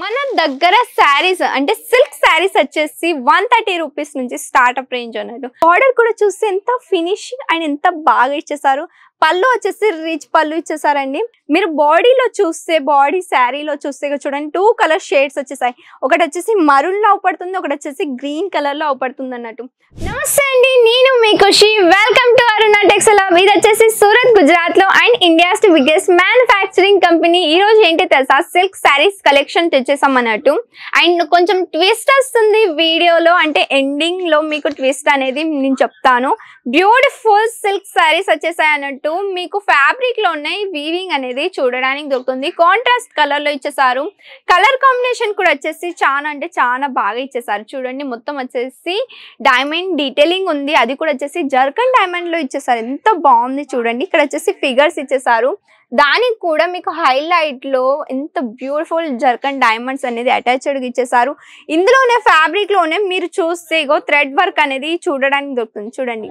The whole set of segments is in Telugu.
మన దగ్గర శారీస్ అంటే సిల్క్ శారీస్ వచ్చేసి 130 రూపీస్ నుంచి స్టార్ట్అప్ రేంజ్ అన్నట్టు. బార్డర్ కూడా చూస్తే ఎంత ఫినిషింగ్ అండ్ ఎంత బాగా ఇచ్చేసారు. పళ్ళు వచ్చేసి రిచ్ పళ్ళు ఇచ్చేసారండి. మీరు బాడీలో చూస్తే బాడీ శారీలో చూస్తే చూడండి 2 కలర్ షేడ్స్ వచ్చేసాయి. ఒకటి వచ్చేసి మరూన్ లో అవుపడుతుంది, ఒకటి వచ్చేసి గ్రీన్ కలర్ లో అవుపడుతుంది అన్నట్టు. నమస్తే అండి, నేను మీ Khushi. Welcome to Aruna textile hub. ఇది వచ్చేసి సూరత్ గుజరాత్ లో and India's biggest manufacturing company. ఈ రోజు ఏంటి తెలుసా, సిల్క్ శారీస్ కలెక్షన్ తెచ్చేసాం అన్నట్టు. అండ్ కొంచెం ట్విస్ట్ వస్తుంది వీడియోలో, అంటే ఎండింగ్ లో మీకు ట్విస్ట్ అనేది నేను చెప్తాను. బ్యూటిఫుల్ సిల్క్ శారీస్ వచ్చేసాయి అన్నట్టు. మీకు ఫ్యాబ్రిక్ లో ఉన్నాయి, వీవింగ్ అనేది చూడడానికి దొరుకుతుంది. కాంట్రాస్ట్ కలర్ లో ఇచ్చేసారు. కలర్ కాంబినేషన్ కూడా వచ్చేసి చాలా అంటే చాలా బాగా ఇచ్చేసారు. చూడండి మొత్తం వచ్చేసి డైమండ్ డీటెయిలింగ్ ఉంది, అది కూడా వచ్చేసి జర్కన్ డైమండ్ లో ఇచ్చేసారు. ఎంత బాగుంది చూడండి. ఇక్కడ వచ్చేసి ఫిగర్స్ ఇచ్చేసారు. దానికి కూడా మీకు హైలైట్ లో ఎంత బ్యూటిఫుల్ జర్కన్ డైమండ్స్ అనేది అటాచ్డ్ ఇచ్చేసారు. ఇందులోనే ఫ్యాబ్రిక్ లోనే మీరు చూస్తే ఇగో థ్రెడ్ వర్క్ అనేది చూడడానికి దొరుకుతుంది. చూడండి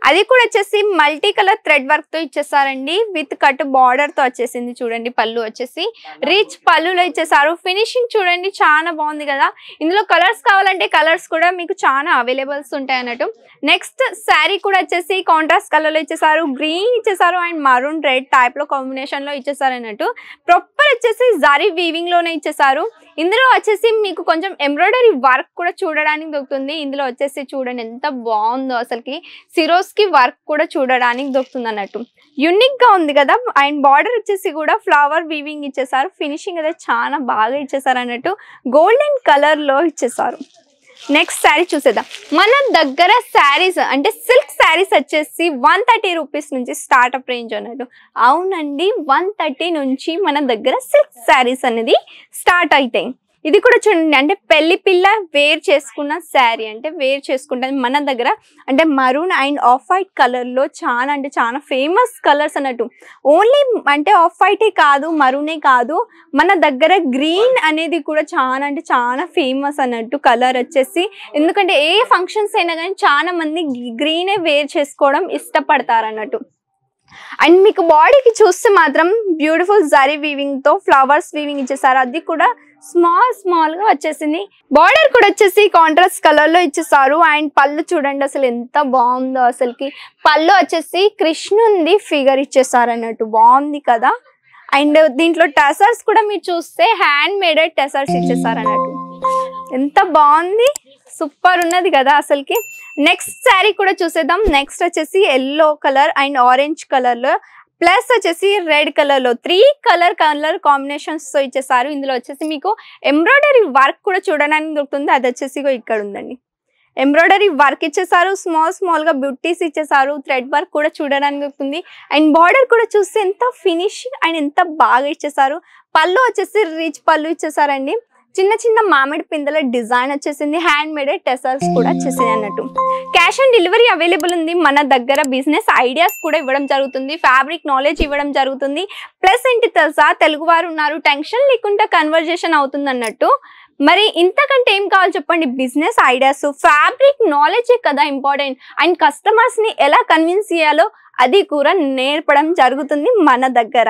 అది కూడా వచ్చేసి మల్టీ కలర్ థ్రెడ్ వర్క్ తో ఇచ్చేసారండి. విత్ కట్ బార్డర్ తో వచ్చేసింది. చూడండి పళ్ళు వచ్చేసి రిచ్ పళ్ళులో ఇచ్చేసారు. ఫినిషింగ్ చూడండి చాలా బాగుంది కదా. ఇందులో కలర్స్ కావాలంటే కలర్స్ కూడా మీకు చాలా అవైలబుల్స్ ఉంటాయి అన్నట్టు. నెక్స్ట్ శారీ కూడా వచ్చేసి కాంట్రాస్ట్ కలర్ లో ఇచ్చేసారు, గ్రీన్ ఇచ్చేసారు అండ్ మరూన్ రెడ్ టైప్ లో కాంబినేషన్ లో ఇచ్చేసారు అన్నట్టు. ప్రాపర్ వచ్చేసి జరీ వీవింగ్ లోనే ఇచ్చేసారు. ఇందులో వచ్చేసి మీకు కొంచెం ఎంబ్రాయిడరీ వర్క్ కూడా చూడడానికి దొరుకుతుంది. ఇందులో వచ్చేసి చూడండి ఎంత బాగుందో అసలుకి. సిరోస్ కి వర్క్ కూడా చూడడానికి దొరుకుతుంది అన్నట్టు. యూనిక్ గా ఉంది కదా. అండ్ బార్డర్ వచ్చేసి కూడా ఫ్లవర్ వీవింగ్ ఇచ్చేసారు. ఫినిషింగ్ అయితే చాలా బాగా ఇచ్చేసారు అన్నట్టు. గోల్డెన్ కలర్ లో ఇచ్చేసారు. నెక్స్ట్ శారీ చూసేద్దాం. మన దగ్గర శారీస్ అంటే సిల్క్ శారీస్ వచ్చేసి 130 రూపీస్ నుంచి స్టార్ట్అప్ రేంజ్ అన్నట్టు. అవునండి, 130 నుంచి మన దగ్గర సిల్క్ శారీస్ అనేది స్టార్ట్ అవుతాయి. ఇది కూడా చూడండి, అంటే పెళ్లి పిల్ల వేర్ చేసుకున్న శారీ, అంటే వేర్ చేసుకుంటుంది మన దగ్గర. అంటే maroon and off white colour లో చాలా అంటే చాలా ఫేమస్ కలర్స్ అన్నట్టు. ఓన్లీ అంటే ఆఫ్ వైటే కాదు, మరూనే కాదు, మన దగ్గర గ్రీన్ అనేది కూడా చాలా అంటే చాలా ఫేమస్ అన్నట్టు కలర్ వచ్చేసి. ఎందుకంటే ఏ ఫంక్షన్స్ అయినా కానీ చాలా మంది గ్రీనే వేర్ చేసుకోవడం ఇష్టపడతారు అన్నట్టు. అండ్ మీకు బాడీకి చూస్తే మాత్రం బ్యూటిఫుల్ జరీ వీవింగ్ తో ఫ్లవర్స్ వీవింగ్ ఇచ్చేసారు. అది కూడా స్మాల్ గా వచ్చేసింది. బార్డర్ కూడా వచ్చేసి కాంట్రాస్ట్ కలర్ లో ఇచ్చేసారు. అండ్ పళ్ళు చూడండి అసలు ఎంత బాగుందో అసలుకి. పళ్ళు వచ్చేసి కృష్ణుంది ఫిగర్ ఇచ్చేసారు అన్నట్టు. బాగుంది కదా. అండ్ దీంట్లో టెసర్స్ కూడా మీరు చూస్తే హ్యాండ్ మేడెడ్ టెసర్స్ ఇచ్చేసారు అన్నట్టు. ఎంత బాగుంది, సూపర్ ఉన్నది కదా అసలుకి. నెక్స్ట్ శారీ కూడా చూసేద్దాం. నెక్స్ట్ వచ్చేసి yellow colour and orange colour లో ప్లస్ వచ్చేసి రెడ్ కలర్ లో 3 కలర్ కాంబినేషన్స్ తో ఇచ్చేసారు. ఇందులో వచ్చేసి మీకు ఎంబ్రాయిడరీ వర్క్ కూడా చూడడానికి దొరుకుతుంది. అది వచ్చేసి ఇక్కడ ఉందండి. ఎంబ్రాయిడరీ వర్క్ ఇచ్చేసారు. స్మాల్ గా బ్యూటీస్ ఇచ్చేసారు. థ్రెడ్ వర్క్ కూడా చూడడానికి దొరుకుతుంది. అండ్ బార్డర్ కూడా చూస్తే ఎంత ఫినిషింగ్ అండ్ ఎంత బాగా ఇచ్చేసారు. పళ్ళు వచ్చేసి రిచ్ పళ్ళు ఇచ్చేసారండి. చిన్న చిన్న మామిడి పిందెల డిజైన్ వచ్చేసింది. హ్యాండ్ మేడెడ్ టెసర్స్ కూడా వచ్చేసింది అన్నట్టు. క్యాష్ ఆన్ డెలివరీ అవైలబుల్ ఉంది మన దగ్గర. బిజినెస్ ఐడియాస్ కూడా ఇవ్వడం జరుగుతుంది, ఫ్యాబ్రిక్ నాలెడ్జ్ ఇవ్వడం జరుగుతుంది. ప్లస్ ఏంటి తెలుసా, తెలుగు వారు ఉన్నారు, టెన్షన్ లేకుండా కన్వర్జేషన్ అవుతుంది అన్నట్టు. మరి ఇంతకంటే ఏం కావాలి చెప్పండి. బిజినెస్ ఐడియాస్, ఫ్యాబ్రిక్ నాలెడ్జే కదా ఇంపార్టెంట్. అండ్ కస్టమర్స్ ని ఎలా కన్విన్స్ చేయాలో అది కూడా నేర్పడం జరుగుతుంది మన దగ్గర.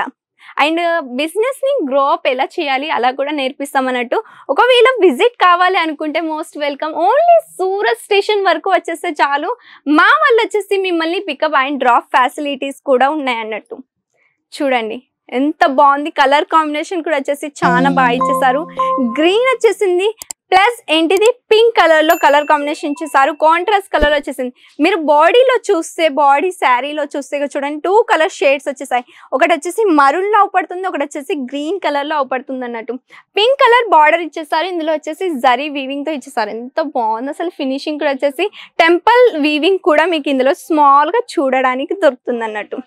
అండ్ బిజినెస్ ని గ్రో అప్ ఎలా చేయాలి అలా కూడా నేర్పిస్తాం అన్నట్టు. ఒకవేళ విజిట్ కావాలి అనుకుంటే most welcome. Only Surat station వరకు వచ్చేస్తే చాలు. మా వాళ్ళు వచ్చేసి మిమ్మల్ని పికప్ అండ్ డ్రాప్ ఫెసిలిటీస్ కూడా ఉన్నాయి అన్నట్టు. చూడండి ఎంత బాగుంది. కలర్ కాంబినేషన్ కూడా వచ్చేసి చాలా బాగా ఇచ్చేసారు. గ్రీన్ వచ్చేసింది, ప్లస్ ఏంటిది పింక్ కలర్ లో కలర్ కాంబినేషన్ ఇచ్చేసారు. కాంట్రాస్ట్ కలర్ వచ్చేసింది. మీరు బాడీలో చూస్తే బాడీ శారీలో చూస్తే చూడండి 2 కలర్ షేడ్స్ వచ్చేసాయి. ఒకటి వచ్చేసి మరూన్ లో అవుపడుతుంది, ఒకటి వచ్చేసి గ్రీన్ కలర్ లో అవుపడుతుంది అన్నట్టు. పింక్ కలర్ బార్డర్ ఇచ్చేసారు. ఇందులో వచ్చేసి జరీ వీవింగ్ తో ఇచ్చేసారు. ఎంత బాగుంది అసలు. ఫినిషింగ్ కూడా వచ్చేసి టెంపుల్ వీవింగ్ కూడా మీకు ఇందులో స్మాల్ గా చూడడానికి దొరుకుతుంది అన్నట్టు.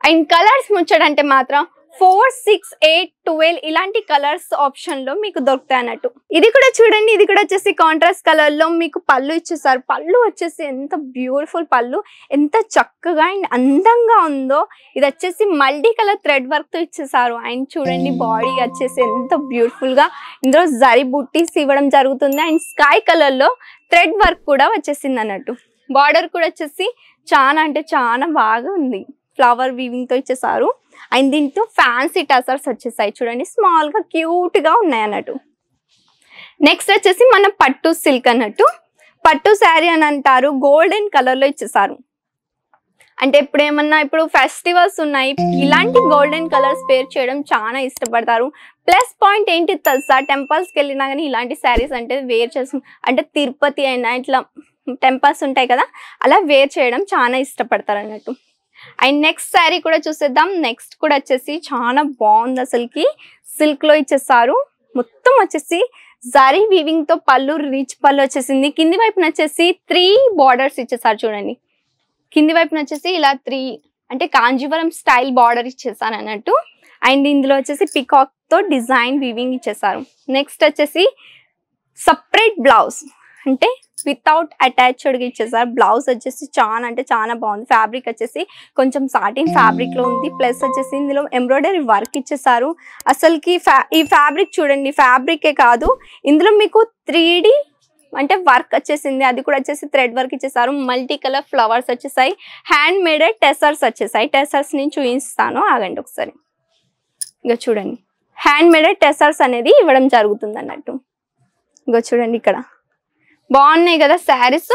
అండ్ కలర్స్ ముచ్చడంటే మాత్రం 4, 6, 8, 12 ఇలాంటి కలర్స్ ఆప్షన్ లో మీకు దొరుకుతాయి అన్నట్టు. ఇది కూడా చూడండి, ఇది కూడా వచ్చేసి కాంట్రాస్ట్ కలర్ లో మీకు పళ్ళు ఇచ్చేసారు. పళ్ళు వచ్చేసి ఎంత బ్యూటిఫుల్ పళ్ళు, ఎంత చక్కగా అండ్ అందంగా ఉందో. ఇది వచ్చేసి మల్టీ కలర్ థ్రెడ్ వర్క్ తో ఇచ్చేసారు. అండ్ చూడండి బాడీ వచ్చేసి ఎంత బ్యూటిఫుల్ గా ఇందులో జరీ బుట్టీస్ ఇవ్వడం జరుగుతుంది. అండ్ స్కై కలర్ లో థ్రెడ్ వర్క్ కూడా వచ్చేసింది అన్నట్టు. బార్డర్ కూడా వచ్చేసి చాలా అంటే చాలా బాగా ఉంది. ఫ్లవర్ వీవింగ్ తో ఇచ్చేసారు. అండ్ దీంతో ఫ్యాన్సీ టసర్స్ వచ్చేసాయి చూడండి, స్మాల్ గా క్యూట్ గా ఉన్నాయి అన్నట్టు. నెక్స్ట్ వచ్చేసి మన పట్టు సిల్క్ అన్నట్టు, పట్టు శారీ అని అంటారు, గోల్డెన్ కలర్ లో ఇచ్చేసారు. అంటే ఇప్పుడు ఫెస్టివల్స్ ఉన్నాయి, ఇలాంటి గోల్డెన్ కలర్స్ పేర్ చేయడం చాలా ఇష్టపడతారు. ప్లస్ పాయింట్ ఏంటి తెలుసా, టెంపుల్స్కి వెళ్ళినా కానీ ఇలాంటి శారీస్ అంటే వేర్ చేస్తాం, అంటే తిరుపతి అయినా ఇట్లా టెంపుల్స్ ఉంటాయి కదా, అలా వేర్ చేయడం చాలా ఇష్టపడతారు అన్నట్టు. అండ్ నెక్స్ట్ శారీ కూడా చూసేద్దాం. నెక్స్ట్ కూడా వచ్చేసి చాలా బాగుంది, అసలుకి సిల్క్ లో ఇచ్చేసారు. మొత్తం వచ్చేసి జరీ వీవింగ్ తో పళ్ళు, రిచ్ పళ్ళు వచ్చేసింది. కింది వైపున వచ్చేసి 3 బార్డర్స్ ఇచ్చేసారు చూడండి, కింది వైపున వచ్చేసి ఇలా 3 అంటే కాంజీవరం స్టైల్ బార్డర్ ఇచ్చేసారు అన్నట్టు. అండ్ ఇందులో వచ్చేసి పికాక్ తో డిజైన్ వీవింగ్ ఇచ్చేసారు. నెక్స్ట్ వచ్చేసి సపరేట్ బ్లౌజ్, అంటే వితౌట్ అటాచ్డ్ గా ఇచ్చేసారు. బ్లౌజ్ వచ్చేసి చాలా అంటే చాలా బాగుంది. ఫ్యాబ్రిక్ వచ్చేసి కొంచెం సాటిన్ ఫ్యాబ్రిక్ లో ఉంది. ప్లస్ వచ్చేసి ఇందులో ఎంబ్రాయిడరీ వర్క్ ఇచ్చేసారు. అసలుకి ఈ ఫ్యాబ్రిక్ చూడండి, ఫ్యాబ్రికే కాదు ఇందులో మీకు 3D అంటే వర్క్ వచ్చేసింది, అది కూడా వచ్చేసి థ్రెడ్ వర్క్ ఇచ్చేసారు. మల్టీ కలర్ ఫ్లవర్స్ వచ్చేసాయి. హ్యాండ్ మేడ్ టెసర్స్ వచ్చేసాయి. టెసర్స్ నేను చూపిస్తాను, ఆగండి ఒకసారి. ఇక చూడండి, హ్యాండ్ మేడ్ టెసర్స్ అనేది ఇవ్వడం జరుగుతుంది అన్నట్టు. ఇక చూడండి, ఇక్కడ బాగున్నాయి కదా శారీస్.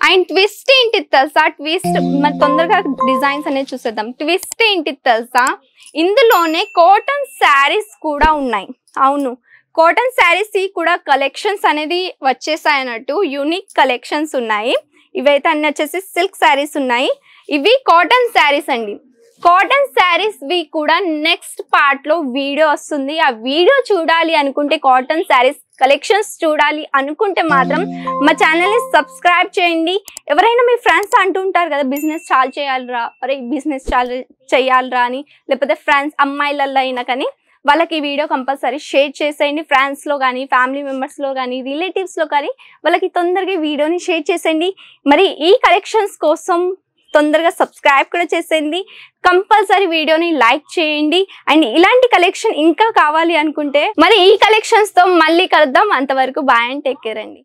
అండ్ ట్విస్ట్ ఏంటి తెలుసా, ట్విస్ట్ మరి తొందరగా డిజైన్స్ అనేది చూసేద్దాం. ట్విస్ట్ ఏంటి తెలుసా, ఇందులోనే కాటన్ శారీస్ కూడా ఉన్నాయి. అవును, కాటన్ శారీస్ కూడా కలెక్షన్స్ అనేది వచ్చేసాయి అన్నట్టు, యూనిక్ కలెక్షన్స్ ఉన్నాయి. ఇవైతే అన్ని వచ్చేసి సిల్క్ శారీస్ ఉన్నాయి. ఇవి కాటన్ శారీస్ అండి. కాటన్ శారీస్ వి కూడా నెక్స్ట్ పార్ట్ లో వీడియో వస్తుంది. ఆ వీడియో చూడాలి అనుకుంటే, కాటన్ శారీస్ కలెక్షన్స్ చూడాలి అనుకుంటే మాత్రం మా ఛానల్ ని సబ్స్క్రైబ్ చేయండి. ఎవరైనా మీ ఫ్రెండ్స్ అంటుంటారు కదా, బిజినెస్ చాలు చేయాలిరా, అరే బిజినెస్ చాలు చేయాలిరా అని, లేకపోతే ఫ్రెండ్స్ అమ్మాయిలలో అయినా కానీ వాళ్ళకి ఈ వీడియో కంపల్సరీ షేర్ చేసేయండి. ఫ్రెండ్స్ లో కానీ, ఫ్యామిలీ మెంబర్స్ లో కానీ, రిలేటివ్స్ లో కానీ వాళ్ళకి తొందరగా వీడియోని షేర్ చేసేయండి. మరి ఈ కలెక్షన్స్ కోసం తొందరగా సబ్స్క్రైబ్ కూడా చేసేయండి. కంపల్సరీ వీడియోని లైక్ చేయండి. అండ్ ఇలాంటి కలెక్షన్ ఇంకా కావాలి అనుకుంటే మరి ఈ కలెక్షన్స్ తో మళ్ళీ కలుద్దాం. అంతవరకు బాయ్ అండ్ టేక్ కేర్ అండి.